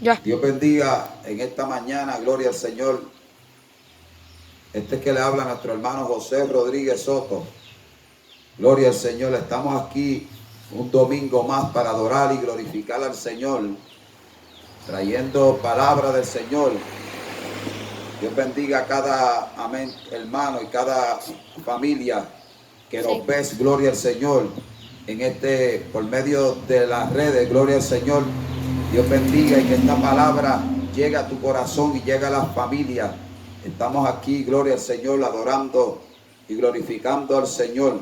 Ya. Dios bendiga en esta mañana, gloria al Señor. Este es que le habla a nuestro hermano José Rodríguez Soto. Gloria al Señor, estamos aquí un domingo más para adorar y glorificar al Señor, trayendo palabra del Señor. Dios bendiga a cada amén, hermano y cada familia que nos ves, gloria al Señor, por medio de las redes, gloria al Señor. Dios bendiga y que esta palabra llegue a tu corazón y llegue a las familias. Estamos aquí, gloria al Señor, adorando y glorificando al Señor.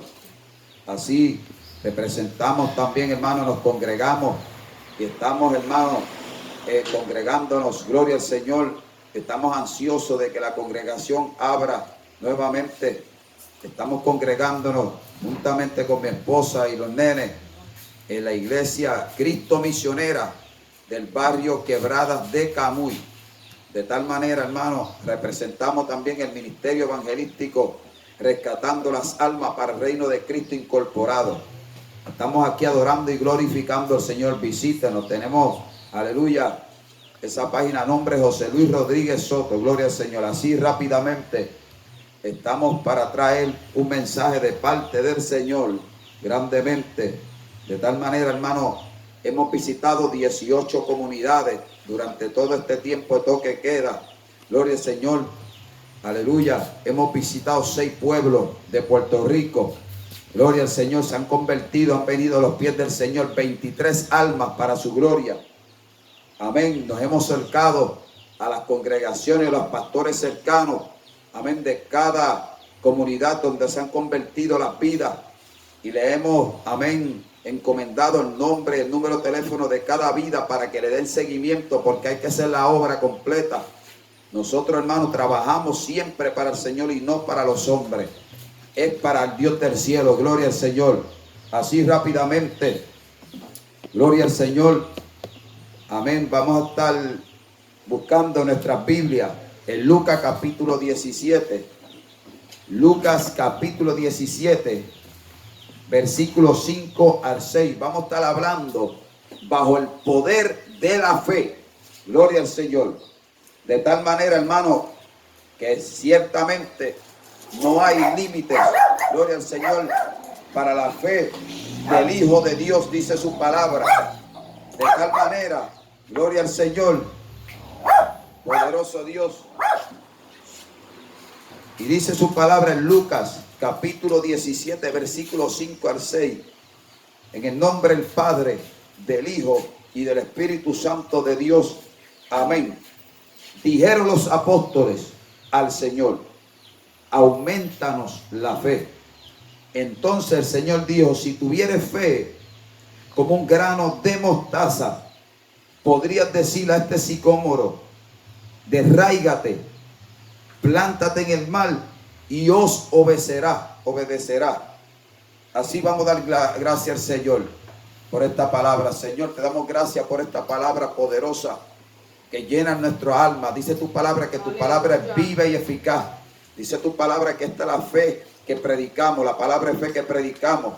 Así representamos también, hermanos, nos congregamos y estamos, hermanos, congregándonos, gloria al Señor. Estamos ansiosos de que la congregación abra nuevamente. Estamos congregándonos juntamente con mi esposa y los nenes en la iglesia Cristo Misionera del barrio Quebradas de Camuy. De tal manera, hermanos, representamos también el ministerio evangelístico Rescatando las Almas para el Reino de Cristo Incorporado. Estamos aquí adorando y glorificando al Señor. Visítenos. Tenemos, aleluya, esa página, nombre José Luis Rodríguez Soto. Gloria al Señor. Así rápidamente estamos para traer un mensaje de parte del Señor grandemente. De tal manera, hermano, hemos visitado 18 comunidades durante todo este tiempo de toque queda. Gloria al Señor. Aleluya. Hemos visitado 6 pueblos de Puerto Rico. Gloria al Señor. Se han convertido, han venido a los pies del Señor 23 almas para su gloria. Amén. Nos hemos acercado a las congregaciones, a los pastores cercanos. Amén. De cada comunidad donde se han convertido las vidas. Y le hemos, amén, encomendado el nombre, el número de teléfono de cada vida para que le den seguimiento, porque hay que hacer la obra completa. Nosotros, hermanos, trabajamos siempre para el Señor y no para los hombres. Es para el Dios del cielo. Gloria al Señor. Así rápidamente. Gloria al Señor. Amén. Vamos a estar buscando nuestras Biblias en Lucas capítulo 17. Lucas capítulo 17, versículos 5 al 6. Vamos a estar hablando bajo el poder de la fe. Gloria al Señor. De tal manera, hermano, que ciertamente no hay límites. Gloria al Señor para la fe del Hijo de Dios, dice su palabra. De tal manera, gloria al Señor, poderoso Dios. Y dice su palabra en Lucas capítulo 17, versículos 5 al 6. En el nombre del Padre, del Hijo y del Espíritu Santo de Dios. Amén. Dijeron los apóstoles al Señor: aumentanos la fe. Entonces el Señor dijo: si tuvieres fe como un grano de mostaza, podrías decir a este sicómoro: derráigate, plántate en el mar, y os obedecerá. Así vamos a dar gracias al Señor por esta palabra. Señor, te damos gracias por esta palabra poderosa que llena nuestro alma. Dice tu palabra que tu palabra es viva y eficaz. Dice tu palabra que esta es la fe que predicamos, la palabra de fe que predicamos.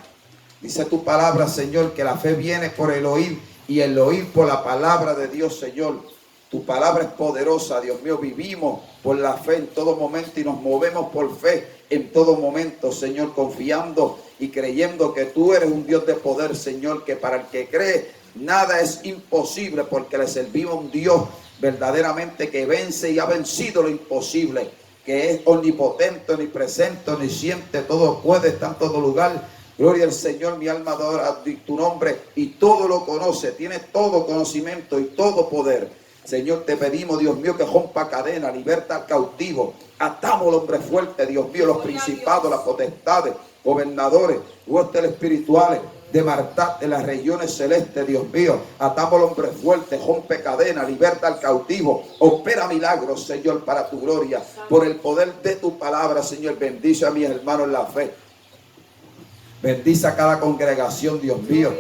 Dice tu palabra, Señor, que la fe viene por el oír y el oír por la palabra de Dios, Señor. Tu palabra es poderosa, Dios mío. Vivimos por la fe en todo momento y nos movemos por fe en todo momento, Señor, confiando y creyendo que tú eres un Dios de poder, Señor, que para el que cree nada es imposible, porque le servimos a un Dios verdaderamente que vence y ha vencido lo imposible, que es omnipotente, omnipresente, omnisciente, todo puede, está en todo lugar. Gloria al Señor, mi alma adora tu nombre y todo lo conoce, tiene todo conocimiento y todo poder. Señor, te pedimos, Dios mío, que rompa cadena, liberta al cautivo, atamos al hombre fuerte, Dios mío, los principados, las potestades, gobernadores, huestes espirituales de Martá, de las regiones celestes, Dios mío, atamos al hombre fuerte, rompe cadena, liberta al cautivo, opera milagros, Señor, para tu gloria, por el poder de tu palabra, Señor. Bendice a mis hermanos en la fe. Bendice a cada congregación, Dios mío.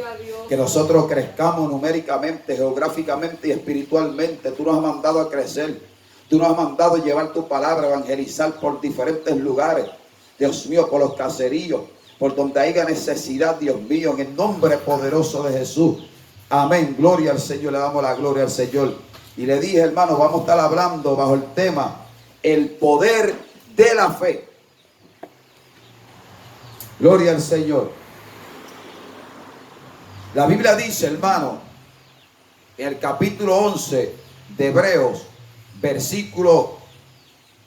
Que nosotros crezcamos numéricamente, geográficamente y espiritualmente. Tú nos has mandado a crecer. Tú nos has mandado a llevar tu palabra, evangelizar por diferentes lugares. Dios mío, por los caseríos, por donde haya necesidad, Dios mío, en el nombre poderoso de Jesús. Amén. Gloria al Señor. Le damos la gloria al Señor. Y le dije, hermano, vamos a estar hablando bajo el tema el poder de la fe. Gloria al Señor. La Biblia dice, hermano, en el capítulo 11 de Hebreos, versículo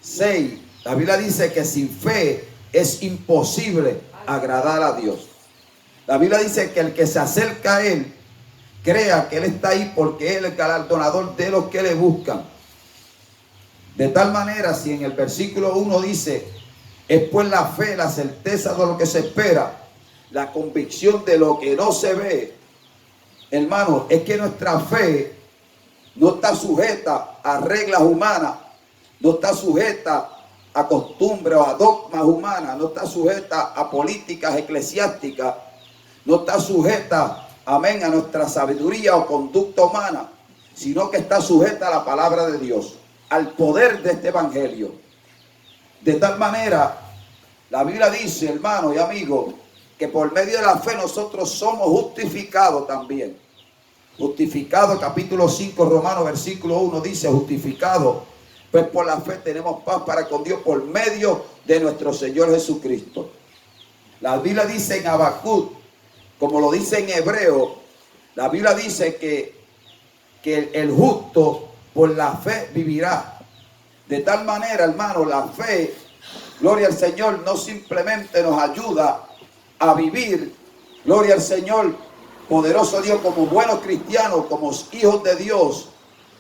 6, la Biblia dice que sin fe es imposible agradar a Dios. La Biblia dice que el que se acerca a Él, crea que Él está ahí porque Él es el galardonador de los que le buscan. De tal manera, si en el versículo 1 dice, es pues la fe, la certeza de lo que se espera, la convicción de lo que no se ve, hermano, es que nuestra fe no está sujeta a reglas humanas, no está sujeta a costumbres o a dogmas humanas, no está sujeta a políticas eclesiásticas, no está sujeta, amén, a nuestra sabiduría o conducta humana, sino que está sujeta a la palabra de Dios, al poder de este evangelio. De tal manera, la Biblia dice, hermano y amigo, que por medio de la fe nosotros somos justificados también. Justificado, capítulo 5, Romanos, versículo 1 dice, justificado, pues por la fe tenemos paz para con Dios por medio de nuestro Señor Jesucristo. La Biblia dice en Habacuc, como lo dice en Hebreo, la Biblia dice que el justo por la fe vivirá. De tal manera, hermano, la fe, gloria al Señor, no simplemente nos ayuda a vivir, gloria al Señor, poderoso Dios, como buenos cristianos, como hijos de Dios,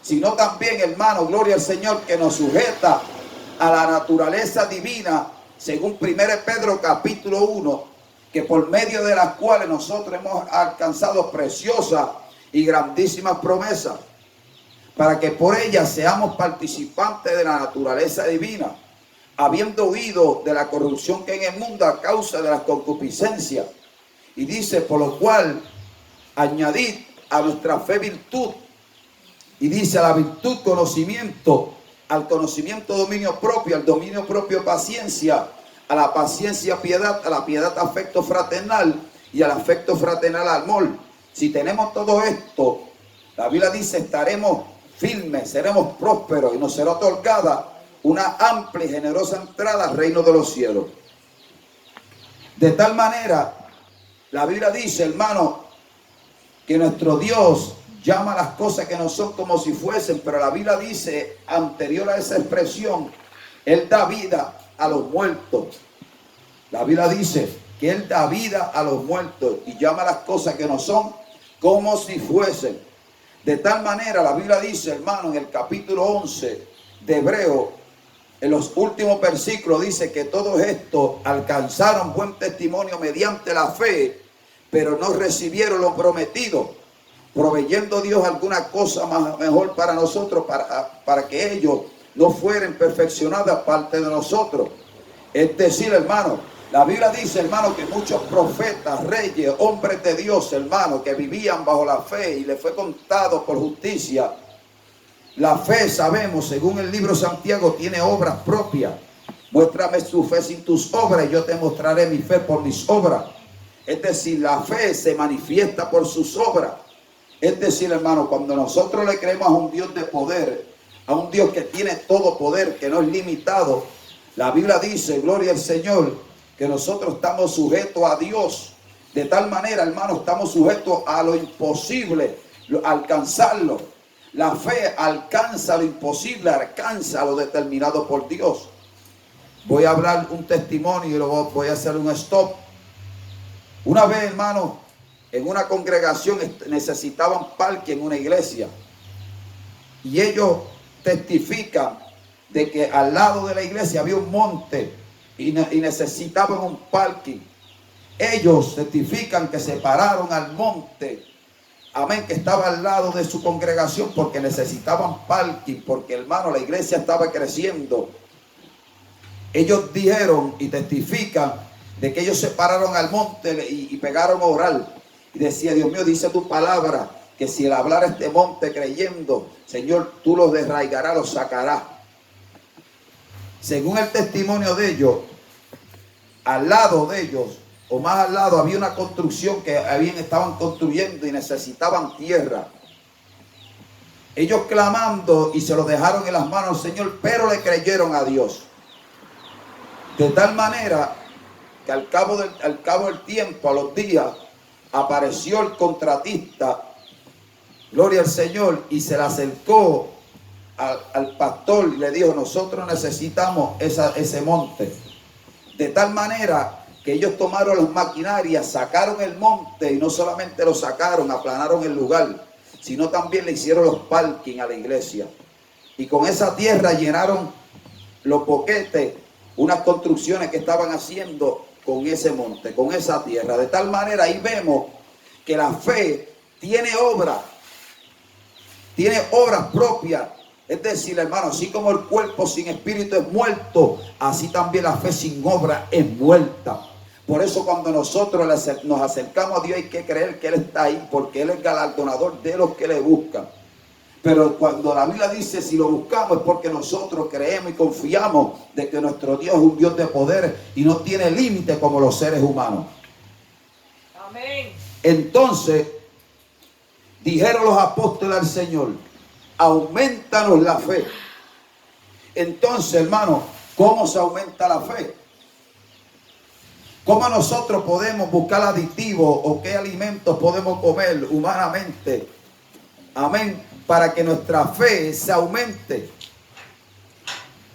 sino también, hermano, gloria al Señor, que nos sujeta a la naturaleza divina, según 1 Pedro capítulo 1, que por medio de las cuales nosotros hemos alcanzado preciosas y grandísimas promesas, para que por ellas seamos participantes de la naturaleza divina, habiendo huido de la corrupción que hay en el mundo a causa de las concupiscencias. Y dice, por lo cual, añadid a nuestra fe virtud, y dice a la virtud conocimiento, al conocimiento dominio propio, al dominio propio paciencia, a la paciencia piedad, a la piedad afecto fraternal, y al afecto fraternal amor. Si tenemos todo esto, la Biblia dice, estaremos firmes, seremos prósperos, y nos será otorgada una amplia y generosa entrada al reino de los cielos. De tal manera, la Biblia dice, hermano, que nuestro Dios llama las cosas que no son como si fuesen, pero la Biblia dice, anterior a esa expresión, Él da vida a los muertos. La Biblia dice que Él da vida a los muertos y llama las cosas que no son como si fuesen. De tal manera, la Biblia dice, hermano, en el capítulo 11 de Hebreo, en los últimos versículos dice que todos estos alcanzaron buen testimonio mediante la fe, pero no recibieron lo prometido, proveyendo Dios alguna cosa mejor para nosotros, para que ellos no fueran perfeccionados aparte de nosotros. Es decir, hermano, la Biblia dice, hermano, que muchos profetas, reyes, hombres de Dios, hermano, que vivían bajo la fe y les fue contado por justicia. La fe, sabemos, según el libro de Santiago, tiene obras propias. Muéstrame tu fe sin tus obras y yo te mostraré mi fe por mis obras. Es decir, la fe se manifiesta por sus obras. Es decir, hermano, cuando nosotros le creemos a un Dios de poder, a un Dios que tiene todo poder, que no es limitado, la Biblia dice, gloria al Señor, que nosotros estamos sujetos a Dios. De tal manera, hermano, estamos sujetos a lo imposible, alcanzarlo. La fe alcanza lo imposible, alcanza lo determinado por Dios. Voy a hablar un testimonio y luego voy a hacer un stop. Una vez, hermano, en una congregación necesitaban parque en una iglesia. Y ellos testifican de que al lado de la iglesia había un monte y necesitaban un parking. Ellos testifican que se pararon al monte, amén, que estaba al lado de su congregación porque necesitaban parking, porque, hermano, la iglesia estaba creciendo. Ellos dijeron y testifican de que ellos se pararon al monte y pegaron a orar. Y decía, Dios mío, dice tu palabra, que si el hablar a este monte creyendo, Señor, tú los desraigarás, los sacarás. Según el testimonio de ellos, al lado de ellos, o más al lado, había una construcción que estaban construyendo y necesitaban tierra. ellos clamando y se lo dejaron en las manos del Señor, pero le creyeron a Dios. De tal manera que al cabo del tiempo, a los días, apareció el contratista, gloria al Señor, y se le acercó al pastor y le dijo: nosotros necesitamos ese monte. De tal manera que ellos tomaron las maquinarias, sacaron el monte, y no solamente lo sacaron, aplanaron el lugar, sino también le hicieron los parking a la iglesia. Y con esa tierra llenaron los boquetes, unas construcciones que estaban haciendo con ese monte, con esa tierra. De tal manera, ahí vemos que la fe tiene obras propias. Es decir, hermano, así como el cuerpo sin espíritu es muerto, así también la fe sin obra es muerta. Por eso cuando nosotros nos acercamos a Dios, hay que creer que Él está ahí, porque Él es galardonador de los que le buscan. Pero cuando la Biblia dice si lo buscamos, es porque nosotros creemos y confiamos de que nuestro Dios es un Dios de poder y no tiene límite como los seres humanos. Amén. Entonces dijeron los apóstoles al Señor: aumentanos la fe. Entonces, hermano, ¿cómo se aumenta la fe? ¿Cómo nosotros podemos buscar aditivos o qué alimentos podemos comer humanamente? Amén. Para que nuestra fe se aumente.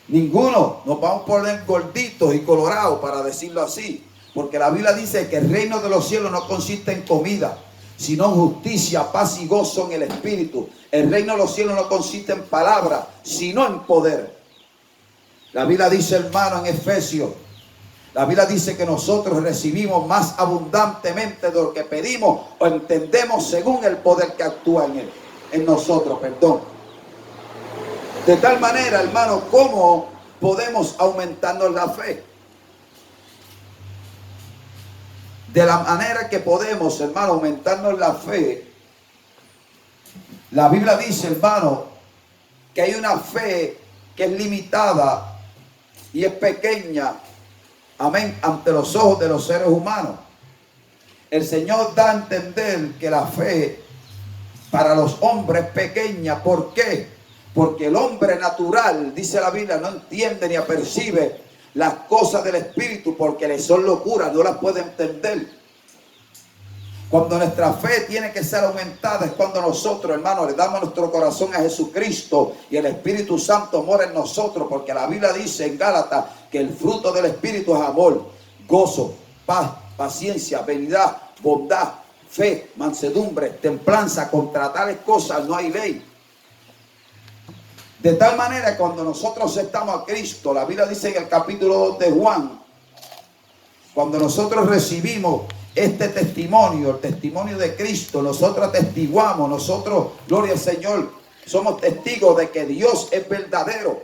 Ninguno. Nos vamos a poner gorditos y colorados, para decirlo así. Porque la Biblia dice que el reino de los cielos no consiste en comida, sino en justicia, paz y gozo en el Espíritu. El reino de los cielos no consiste en palabras, sino en poder. La Biblia dice, hermano, en Efesios, la Biblia dice que nosotros recibimos más abundantemente de lo que pedimos o entendemos según el poder que actúa en nosotros, perdón. De tal manera, hermano, ¿cómo podemos aumentarnos la fe? De la manera que podemos, hermano, aumentarnos la fe, la Biblia dice, hermano, que hay una fe que es limitada y es pequeña, amén, ante los ojos de los seres humanos. El Señor da a entender que la fe para los hombres es pequeña. ¿Por qué? Porque el hombre natural, dice la Biblia, no entiende ni apercibe las cosas del Espíritu, porque le son locuras, no las puede entender. Cuando nuestra fe tiene que ser aumentada es cuando nosotros, hermanos, le damos nuestro corazón a Jesucristo y el Espíritu Santo mora en nosotros, porque la Biblia dice en Gálatas que el fruto del Espíritu es amor, gozo, paz, paciencia, benignidad, bondad, fe, mansedumbre, templanza. Contra tales cosas no hay ley. De tal manera que cuando nosotros aceptamos a Cristo, la Biblia dice en el capítulo 2 de Juan, cuando nosotros recibimos este testimonio, el testimonio de Cristo, nosotros atestiguamos, nosotros, gloria al Señor, somos testigos de que Dios es verdadero.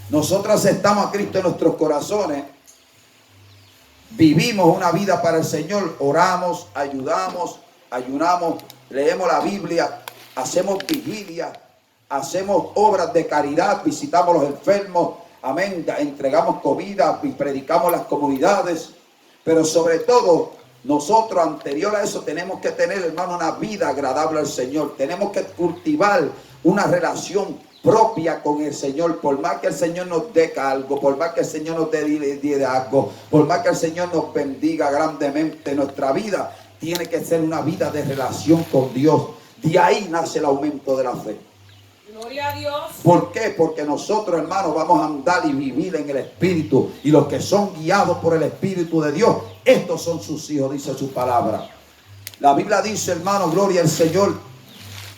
Nosotros aceptamos a Cristo en nuestros corazones, vivimos una vida para el Señor, oramos, ayudamos, ayunamos, leemos la Biblia, hacemos vigilia, hacemos obras de caridad, visitamos a los enfermos, amén, entregamos comida y predicamos las comunidades. Pero sobre todo, nosotros anterior a eso tenemos que tener, hermano, una vida agradable al Señor. Tenemos que cultivar una relación propia con el Señor. Por más que el Señor nos dé algo, por más que el Señor nos dé algo, por más que el Señor nos bendiga grandemente, nuestra vida tiene que ser una vida de relación con Dios. De ahí nace el aumento de la fe. Gloria a Dios. ¿Por qué? Porque nosotros, hermanos, vamos a andar y vivir en el Espíritu. Y los que son guiados por el Espíritu de Dios, estos son sus hijos, dice su palabra. La Biblia dice, hermano, gloria al Señor,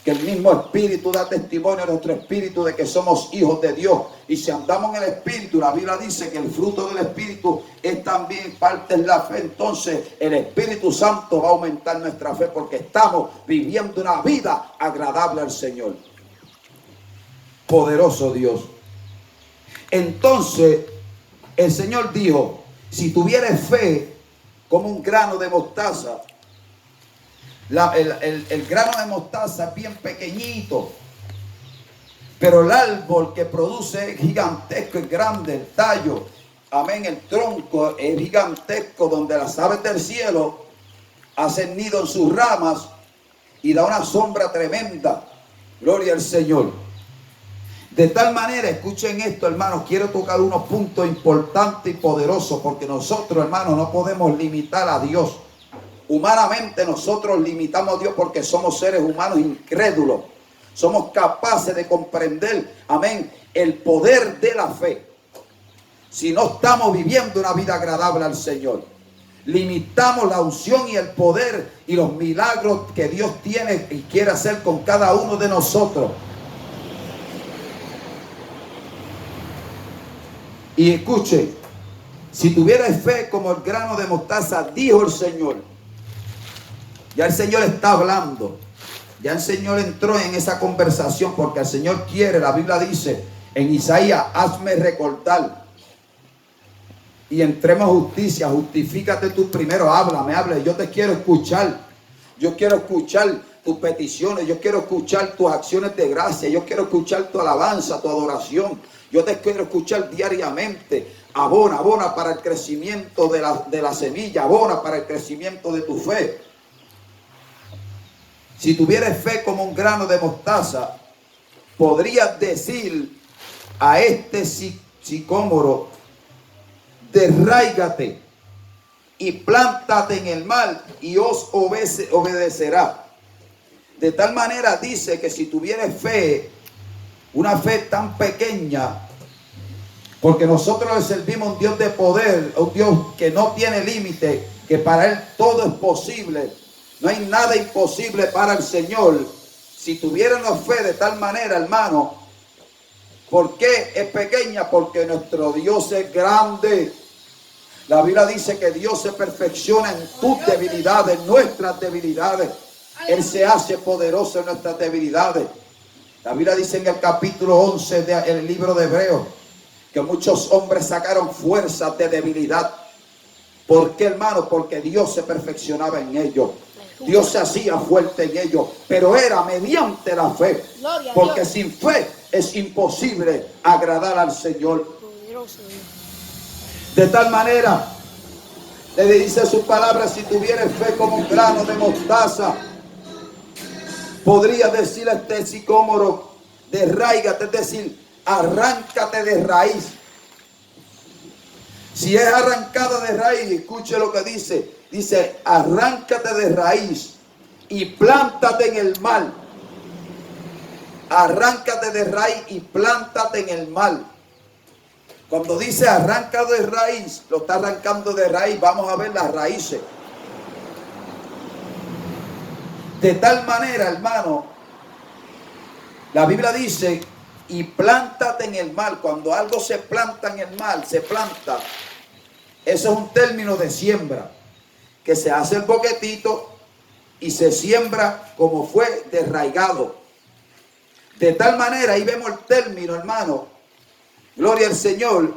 que el mismo Espíritu da testimonio a nuestro espíritu de que somos hijos de Dios. Y si andamos en el Espíritu, la Biblia dice que el fruto del Espíritu es también parte de la fe. Entonces el Espíritu Santo va a aumentar nuestra fe, porque estamos viviendo una vida agradable al Señor. Poderoso Dios. Entonces el Señor dijo, si tuvieres fe como un grano de mostaza. El grano de mostaza es bien pequeñito, pero el árbol que produce es gigantesco, es grande, el tallo, amén, el tronco es gigantesco, donde las aves del cielo hacen nido en sus ramas y da una sombra tremenda. Gloria al Señor. De tal manera, escuchen esto, hermanos, quiero tocar unos puntos importantes y poderosos, porque nosotros, hermanos, no podemos limitar a Dios. Humanamente nosotros limitamos a Dios porque somos seres humanos incrédulos. Somos capaces de comprender, amén, el poder de la fe. Si no estamos viviendo una vida agradable al Señor, limitamos la unción y el poder y los milagros que Dios tiene y quiere hacer con cada uno de nosotros. Y escuche, si tuvieras fe como el grano de mostaza, dijo el Señor. Ya el Señor está hablando. Ya el Señor entró en esa conversación porque el Señor quiere. La Biblia dice en Isaías, hazme recordar. Y entremos a justicia. Justifícate tú primero. Háblame. Yo te quiero escuchar. Yo quiero escuchar tus peticiones. Yo quiero escuchar tus acciones de gracia. Yo quiero escuchar tu alabanza, tu adoración. Yo te quiero escuchar diariamente. Abona para el crecimiento de la semilla. Abona para el crecimiento de tu fe. Si tuvieras fe como un grano de mostaza, podrías decir a este sicómoro, derráigate y plántate en el mar y os obedecerá. De tal manera dice que si tuvieras fe, una fe tan pequeña, porque nosotros le servimos a un Dios de poder, a un Dios que no tiene límite, que para Él todo es posible. No hay nada imposible para el Señor. Si tuviéramos fe de tal manera, hermano, ¿por qué es pequeña? Porque nuestro Dios es grande. La Biblia dice que Dios se perfecciona en tus debilidades, en nuestras debilidades. Él se hace poderoso en nuestras debilidades. La Biblia dice en el capítulo 11 del libro de Hebreos que muchos hombres sacaron fuerzas de debilidad. ¿Por qué, hermano? Porque Dios se perfeccionaba en ellos. Dios se hacía fuerte en ellos, pero era mediante la fe. Porque sin fe es imposible agradar al Señor. De tal manera, le dice su palabra, si tuvieras fe como un grano de mostaza, podría decir a este sicómoro, derráigate, es decir, arráncate de raíz. Si es arrancada de raíz, escuche lo que dice. Dice, arráncate de raíz y plántate en el mar. Arráncate de raíz y plántate en el mar. Cuando dice arranca de raíz, lo está arrancando de raíz. Vamos a ver las raíces. De tal manera, hermano, la Biblia dice, y plántate en el mar. Cuando algo se planta en el mar, se planta. Eso es un término de siembra. Que se hace el boquetito y se siembra como fue desraigado. De tal manera, ahí vemos el término, hermano, gloria al Señor,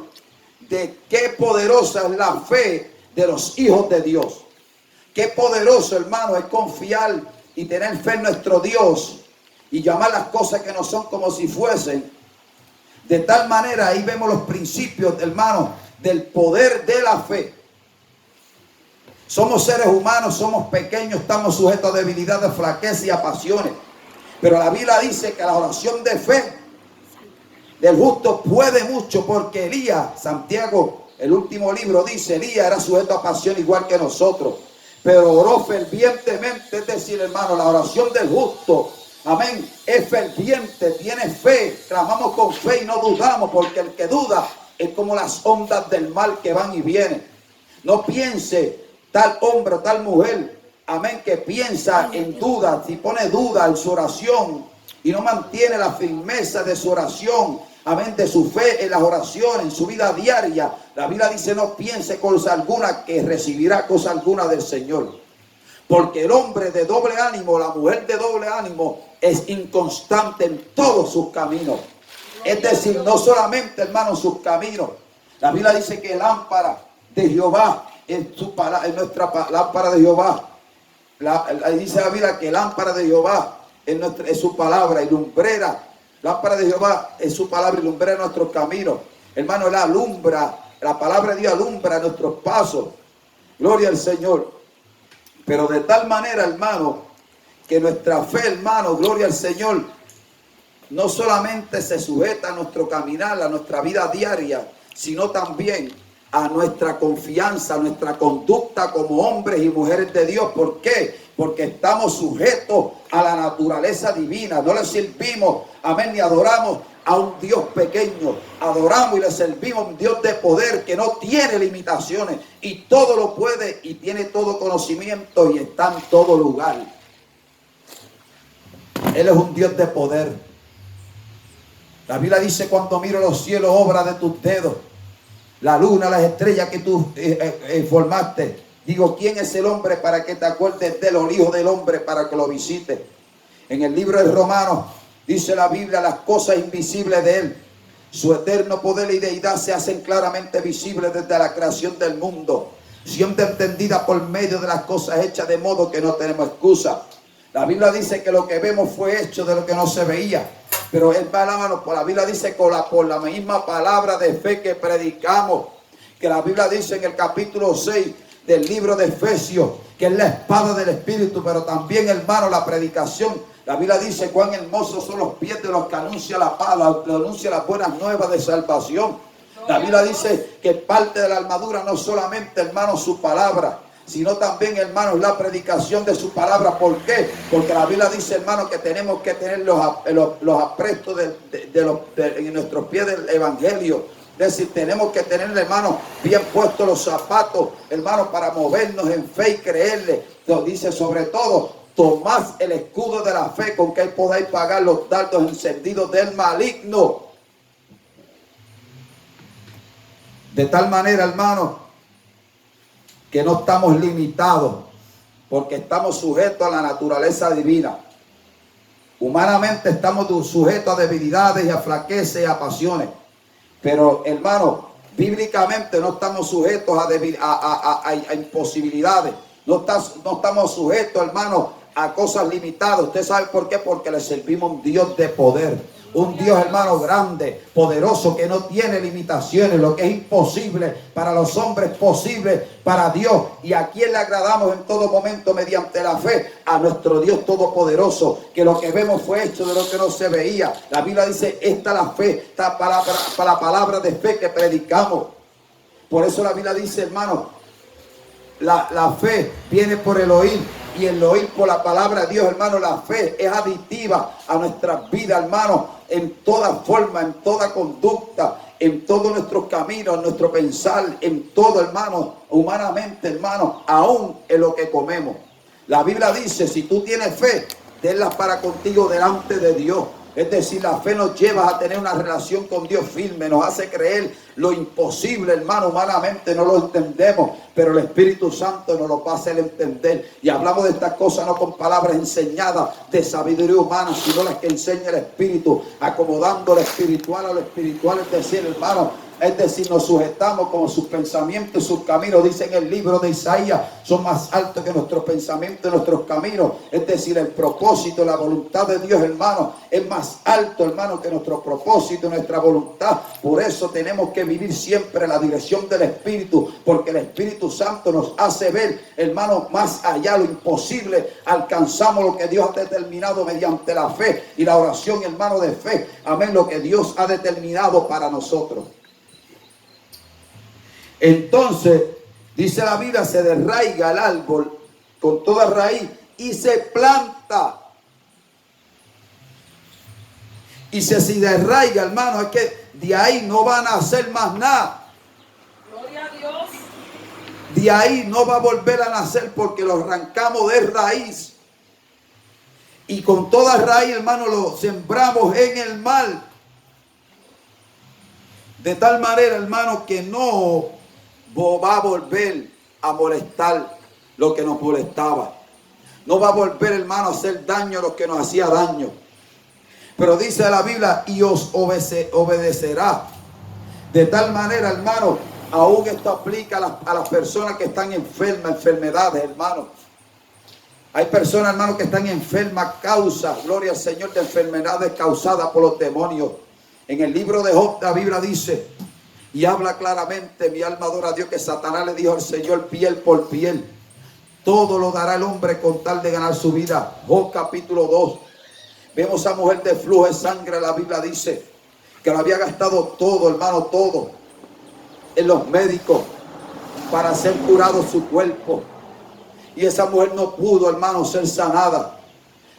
de qué poderosa es la fe de los hijos de Dios. Qué poderoso, hermano, es confiar y tener fe en nuestro Dios y llamar las cosas que no son como si fuesen. De tal manera, ahí vemos los principios, hermano, del poder de la fe. Somos seres humanos, somos pequeños, estamos sujetos a debilidades, flaquezas y a pasiones. Pero la Biblia dice que la oración de fe del justo puede mucho, porque Elías, Santiago, el último libro dice, Elías era sujeto a pasión igual que nosotros, pero oró fervientemente. Es decir, hermano, la oración del justo, amén, es ferviente, tiene fe. Clamamos con fe y no dudamos, porque el que duda es como las ondas del mar que van y vienen. No piense tal hombre o tal mujer, amén, que piensa en duda, si pone duda en su oración y no mantiene la firmeza de su oración, amén, de su fe en las oraciones, en su vida diaria. La Biblia dice, no piense cosa alguna, que recibirá cosa alguna del Señor. Porque el hombre de doble ánimo, la mujer de doble ánimo, es inconstante en todos sus caminos. Es decir, no solamente, hermano, en sus caminos. La Biblia dice que lámpara de Jehová es nuestra lámpara de Jehová. Dice la Biblia que lámpara de Jehová es su palabra y lumbrera. Lámpara de Jehová es su palabra y lumbrera nuestros caminos. Hermano, él alumbra, la palabra de Dios alumbra nuestros pasos. Gloria al Señor. Pero de tal manera, hermano, que nuestra fe, hermano, gloria al Señor, no solamente se sujeta a nuestro caminar, a nuestra vida diaria, sino también a nuestra confianza, a nuestra conducta como hombres y mujeres de Dios. ¿Por qué? Porque estamos sujetos a la naturaleza divina. No le servimos, amén, ni adoramos a un Dios pequeño. Adoramos y le servimos a un Dios de poder que no tiene limitaciones y todo lo puede y tiene todo conocimiento y está en todo lugar. Él es un Dios de poder. La Biblia dice: cuando miro los cielos, obra de tus dedos, la luna, las estrellas que tú formaste, digo, ¿quién es el hombre para que te acuerdes de él, o el hijo del hombre para que lo visites? En el libro de Romanos dice la Biblia: las cosas invisibles de él, su eterno poder y deidad, se hacen claramente visibles desde la creación del mundo, siendo entendida por medio de las cosas hechas, de modo que no tenemos excusa. La Biblia dice que lo que vemos fue hecho de lo que no se veía. Pero hermano, la Biblia dice por la misma palabra de fe que predicamos, que la Biblia dice en el capítulo 6 del libro de Efesios, que es la espada del Espíritu. Pero también, hermano, la predicación, la Biblia dice cuán hermosos son los pies de los que anuncian la paz, que anuncian las buenas nuevas de salvación. La Biblia dice que parte de la armadura no solamente, hermano, su palabra, sino también, hermanos, la predicación de su palabra. ¿Por qué? Porque la Biblia dice, hermanos, que tenemos que tener los aprestos en nuestros pies del evangelio. Es decir, tenemos que tener, hermanos, bien puestos los zapatos, hermanos, para movernos en fe y creerle. Nos dice, sobre todo, tomad el escudo de la fe, con que podáis pagar los dardos encendidos del maligno. De tal manera, hermanos, que no estamos limitados, porque estamos sujetos a la naturaleza divina. Humanamente estamos sujetos a debilidades y a flaquezas y a pasiones. Pero, hermano, bíblicamente no estamos sujetos a imposibilidades. No estamos sujetos, hermano, a cosas limitadas. ¿Usted sabe por qué? Porque le servimos a un Dios de poder. Un Dios, hermano, grande, poderoso, que no tiene limitaciones. Lo que es imposible para los hombres es posible para Dios. ¿Y a quién le agradamos en todo momento? Mediante la fe, a nuestro Dios todopoderoso, que lo que vemos fue hecho de lo que no se veía. La Biblia dice, esta es la fe, esta para la palabra de fe que predicamos. Por eso la Biblia dice, hermano, la fe viene por el oír, y el oír por la palabra de Dios. Hermano, la fe es aditiva a nuestras vidas, hermano, en toda forma, en toda conducta, en todos nuestros caminos, en nuestro pensar, en todo, hermano, humanamente, hermano, aún en lo que comemos. La Biblia dice, si tú tienes fe, tenla para contigo delante de Dios. Es decir, la fe nos lleva a tener una relación con Dios firme, nos hace creer lo imposible, hermano. Humanamente no lo entendemos, pero el Espíritu Santo nos lo va a hacer entender. Y hablamos de estas cosas no con palabras enseñadas de sabiduría humana, sino las que enseña el Espíritu, acomodando lo espiritual a lo espiritual. Es decir, hermano, es decir, nos sujetamos como sus pensamientos y sus caminos. Dice en el libro de Isaías, son más altos que nuestros pensamientos y nuestros caminos. Es decir, el propósito, la voluntad de Dios, hermano, es más alto, hermano, que nuestro propósito y nuestra voluntad. Por eso tenemos que vivir siempre en la dirección del Espíritu, porque el Espíritu Santo nos hace ver, hermano, más allá lo imposible. Alcanzamos lo que Dios ha determinado mediante la fe y la oración, hermano, de fe. Amén, lo que Dios ha determinado para nosotros. Entonces, dice la Biblia, se desraiga el árbol con toda raíz y se planta. Y si desraiga, hermano, es que de ahí no van a hacer más nada. Gloria a Dios. De ahí no va a volver a nacer, porque lo arrancamos de raíz. Y con toda raíz, hermano, lo sembramos en el mar. De tal manera, hermano, que no va a volver a molestar lo que nos molestaba. No va a volver, hermano, a hacer daño a lo que nos hacía daño. Pero dice la Biblia, y os obedecerá. De tal manera, hermano, aún esto aplica a las personas que están enfermas, enfermedades, hermano. Hay personas, hermano, que están enfermas, gloria al Señor, de enfermedades causadas por los demonios. En el libro de Job, la Biblia dice, y habla claramente, mi alma adora a Dios, que Satanás le dijo al Señor, piel por piel, todo lo dará el hombre con tal de ganar su vida. Job capítulo 2. Vemos a esa mujer de flujo de sangre, la Biblia dice que lo había gastado todo, hermano, todo en los médicos para ser curado su cuerpo. Y esa mujer no pudo, hermano, ser sanada.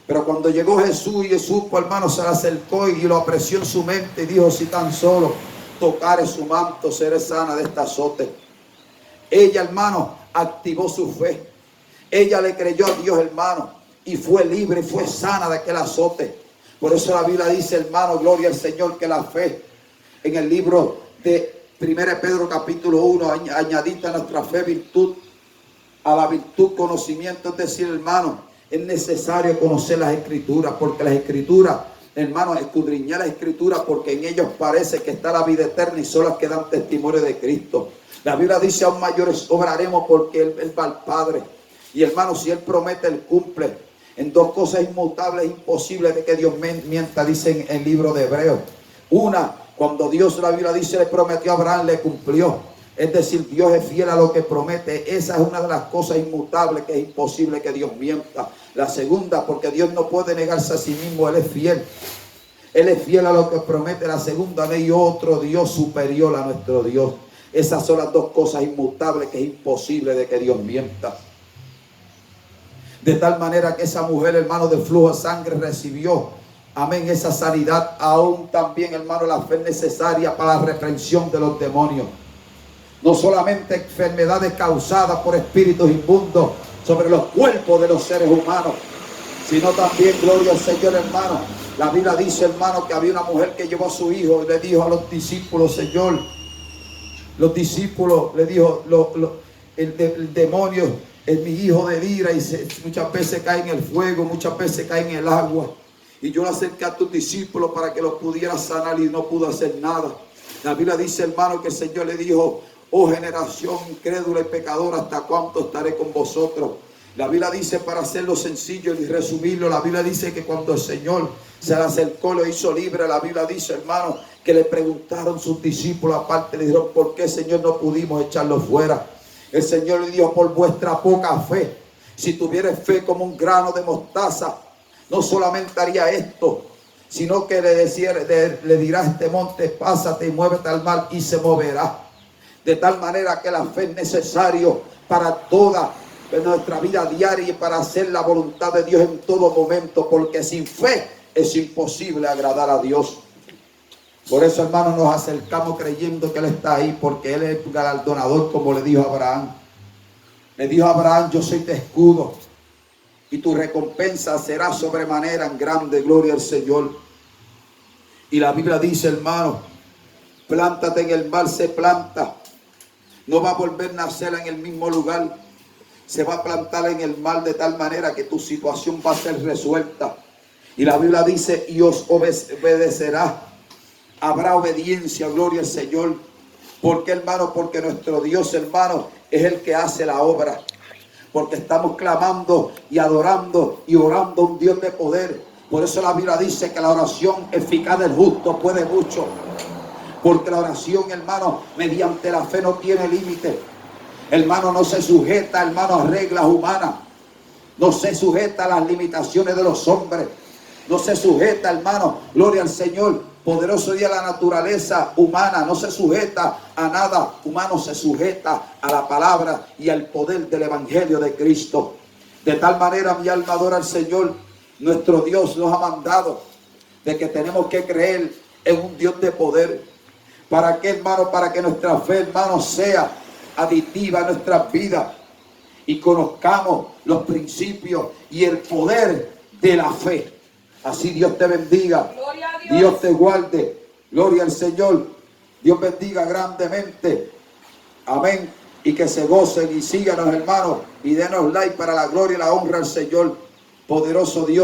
Pero cuando llegó Jesús y Jesús, hermano, se le acercó y lo apreció en su mente y dijo: si tan solo tocare su manto, seré sana de este azote. Ella, hermano, activó su fe. Ella le creyó a Dios, hermano, y fue libre y fue sana de aquel azote. Por eso la Biblia dice, hermano, gloria al Señor, que la fe, en el libro de 1 Pedro capítulo 1, añadita a nuestra fe virtud, a la virtud conocimiento. Es decir, hermano, es necesario conocer las Escrituras, porque las Escrituras, hermano, escudriñar las Escrituras, porque en ellos parece que está la vida eterna y son las que dan testimonio de Cristo. La Biblia dice: aún mayores obraremos, porque Él va al Padre. Y hermano, si Él promete, Él cumple. En dos cosas inmutables, imposibles de que Dios mienta, dice en el libro de Hebreos. Una, cuando Dios, la Biblia dice, le prometió a Abraham, le cumplió. Es decir, Dios es fiel a lo que promete. Esa es una de las cosas inmutables que es imposible que Dios mienta. La segunda, porque Dios no puede negarse a sí mismo, Él es fiel. Él es fiel a lo que promete. La segunda, no hay otro Dios superior a nuestro Dios. Esas son las dos cosas inmutables que es imposible de que Dios mienta. De tal manera que esa mujer, hermano, de flujo de sangre recibió, amén, esa sanidad. Aún también, hermano, la fe necesaria para la reprensión de los demonios. No solamente enfermedades causadas por espíritus inmundos sobre los cuerpos de los seres humanos, sino también, gloria al Señor, hermano. La Biblia dice, hermano, que había una mujer que llevó a su hijo y le dijo a los discípulos: Señor, los discípulos le dijo, el demonio es mi hijo de ira y muchas veces cae en el fuego, muchas veces cae en el agua. Y yo le acerqué a tus discípulos para que los pudiera sanar y no pudo hacer nada. La Biblia dice, hermano, que el Señor le dijo: oh generación incrédula y pecadora, ¿hasta cuánto estaré con vosotros? La Biblia dice, para hacerlo sencillo y resumirlo, la Biblia dice que cuando el Señor se le acercó, lo hizo libre. La Biblia dice, hermano, que le preguntaron sus discípulos aparte, le dijeron: ¿por qué, Señor, no pudimos echarlo fuera? El Señor le dijo: por vuestra poca fe. Si tuvierais fe como un grano de mostaza, no solamente haría esto, sino que le dirá a este monte: pásate y muévete al mar, y se moverá. De tal manera que la fe es necesario para toda nuestra vida diaria y para hacer la voluntad de Dios en todo momento, porque sin fe es imposible agradar a Dios. Por eso, hermanos, nos acercamos creyendo que Él está ahí, porque Él es el galardonador, como le dijo a Abraham. Le dijo a Abraham: yo soy tu escudo y tu recompensa será sobremanera en grande, gloria al Señor. Y la Biblia dice, hermano, plántate en el mar, se planta. No va a volver a nacer en el mismo lugar. Se va a plantar en el mar de tal manera que tu situación va a ser resuelta. Y la Biblia dice: y os obedecerá. Habrá obediencia, gloria al Señor. ¿Por qué, hermano? Porque nuestro Dios, hermano, es el que hace la obra. Porque estamos clamando y adorando y orando a un Dios de poder. Por eso la Biblia dice que la oración eficaz del justo puede mucho. Porque la oración, hermano, mediante la fe no tiene límite. Hermano, no se sujeta, hermano, a reglas humanas. No se sujeta a las limitaciones de los hombres. No se sujeta, hermano, gloria al Señor, poderoso día, a la naturaleza humana. No se sujeta a nada humano, se sujeta a la palabra y al poder del Evangelio de Cristo. De tal manera, mi alma adora al Señor. Nuestro Dios nos ha mandado de que tenemos que creer en un Dios de poder. ¿Para qué, hermano? Para que nuestra fe, hermano, sea aditiva a nuestras vidas y conozcamos los principios y el poder de la fe. Así Dios te bendiga. Gloria a Dios. Dios te guarde. Gloria al Señor. Dios bendiga grandemente. Amén. Y que se gocen y síganos, hermanos, y denos like para la gloria y la honra al Señor. Poderoso Dios.